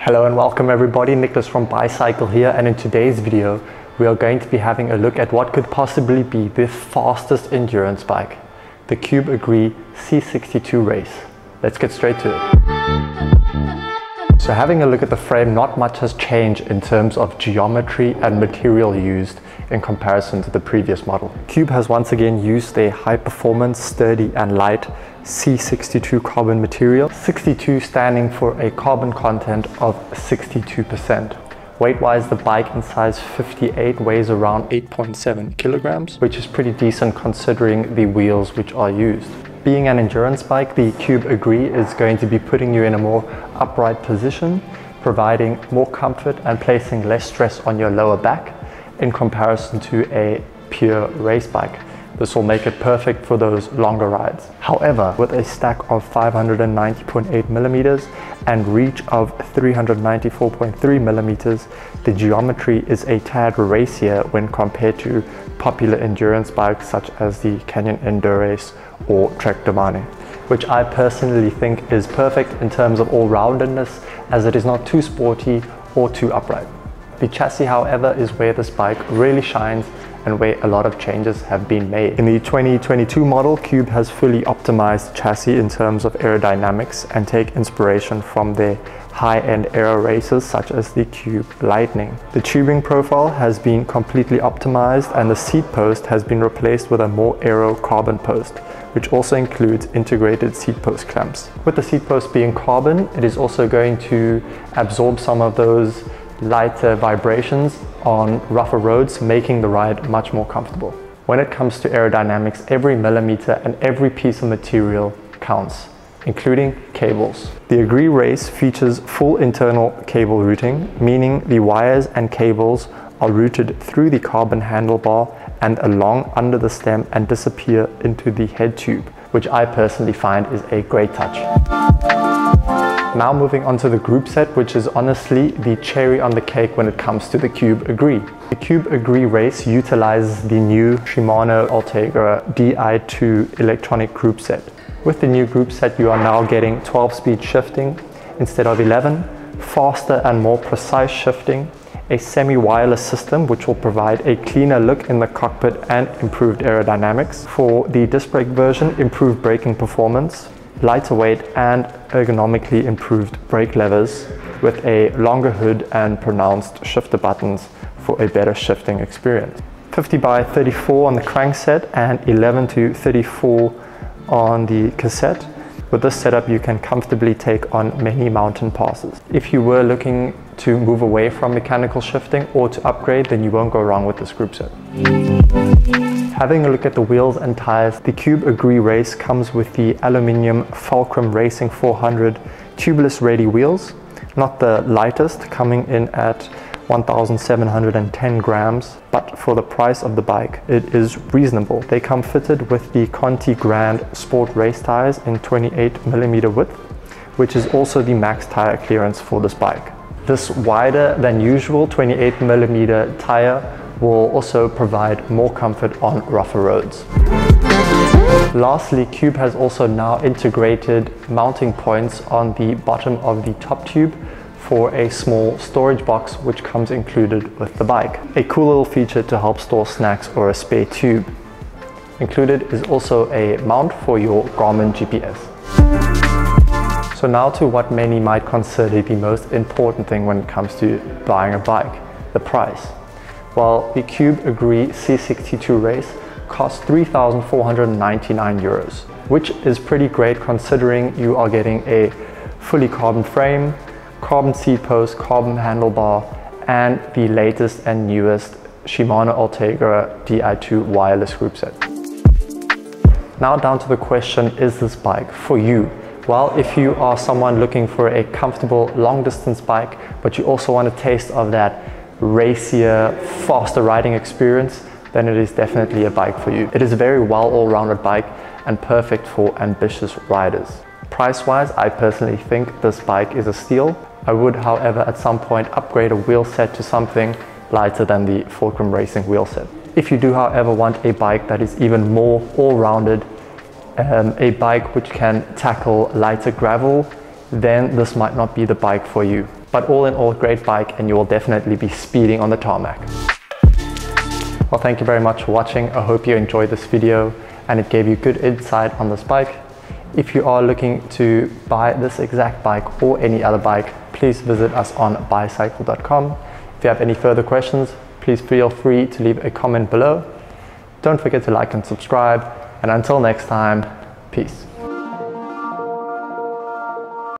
Hello and welcome everybody, Nicholas from Bicycle here, and in today's video we are going to be having a look at what could possibly be the fastest endurance bike, the Cube Agree C62 Race. Let's get straight to it. So having a look at the frame, not much has changed in terms of geometry and material used in comparison to the previous model. Cube has once again used a high performance, sturdy and light C62 carbon material, 62 standing for a carbon content of 62%. Weight-wise, the bike in size 58 weighs around 8.7 kilograms, which is pretty decent considering the wheels which are used. Being an endurance bike, the Cube Agree is going to be putting you in a more upright position, providing more comfort and placing less stress on your lower back in comparison to a pure race bike. This will make it perfect for those longer rides. However, with a stack of 590.8 millimeters and reach of 394.3 millimeters, the geometry is a tad racier when compared to popular endurance bikes such as the Canyon Endurace or Trek Domane, which I personally think is perfect in terms of all-roundedness, as it is not too sporty or too upright. The chassis, however, is where this bike really shines and where a lot of changes have been made. In the 2022 model, Cube has fully optimized chassis in terms of aerodynamics and take inspiration from their high-end aero races such as the Cube Lightning. The tubing profile has been completely optimized and the seat post has been replaced with a more aero carbon post, which also includes integrated seat post clamps. With the seat post being carbon, it is also going to absorb some of those lighter vibrations on rougher roads, making the ride much more comfortable. When it comes to aerodynamics, every millimeter and every piece of material counts, including cables. The Agree Race features full internal cable routing, meaning the wires and cables are routed through the carbon handlebar and along under the stem and disappear into the head tube, which I personally find is a great touch. Now moving on to the group set, which is honestly the cherry on the cake when it comes to the Cube Agree. The Cube Agree Race utilizes the new Shimano Ultegra Di2 electronic group set. With the new group set, you are now getting 12-speed shifting instead of 11, faster and more precise shifting, a semi-wireless system which will provide a cleaner look in the cockpit and improved aerodynamics. For the disc brake version, improved braking performance, lighter weight and ergonomically improved brake levers with a longer hood and pronounced shifter buttons for a better shifting experience. 50 by 34 on the crankset and 11 to 34 on the cassette. With this setup you can comfortably take on many mountain passes. If you were looking to move away from mechanical shifting or to upgrade, then you won't go wrong with this group set. Having a look at the wheels and tires, the Cube Agree Race comes with the aluminium Fulcrum Racing 400 tubeless ready wheels, not the lightest, coming in at 1,710 grams, but for the price of the bike, it is reasonable. They come fitted with the Conti Grand Sport race tires in 28 millimeter width, which is also the max tire clearance for this bike. This wider than usual 28 millimeter tire will also provide more comfort on rougher roads. Lastly, Cube has also now integrated mounting points on the bottom of the top tube for a small storage box which comes included with the bike. A cool little feature to help store snacks or a spare tube. Included is also a mount for your Garmin GPS. So now to what many might consider the most important thing when it comes to buying a bike, the price. Well, the Cube Agree C62 Race costs 3,499 euros, which is pretty great considering you are getting a fully carbon frame, carbon seat post, carbon handlebar, and the latest and newest Shimano Ultegra Di2 wireless group set. Now down to the question, is this bike for you? Well, if you are someone looking for a comfortable long distance bike, but you also want a taste of that racier, faster riding experience, then it is definitely a bike for you. It is a very well all-rounded bike and perfect for ambitious riders. Price-wise, I personally think this bike is a steal. I would, however, at some point upgrade a wheel set to something lighter than the Fulcrum Racing wheel set. If you do, however, want a bike that is even more all-rounded, a bike which can tackle lighter gravel, then this might not be the bike for you. But all in all, great bike, and you will definitely be speeding on the tarmac. Well, thank you very much for watching. I hope you enjoyed this video and it gave you good insight on this bike. If you are looking to buy this exact bike or any other bike, please visit us on bicycle.com. If you have any further questions, please feel free to leave a comment below. Don't forget to like and subscribe, and until next time, peace.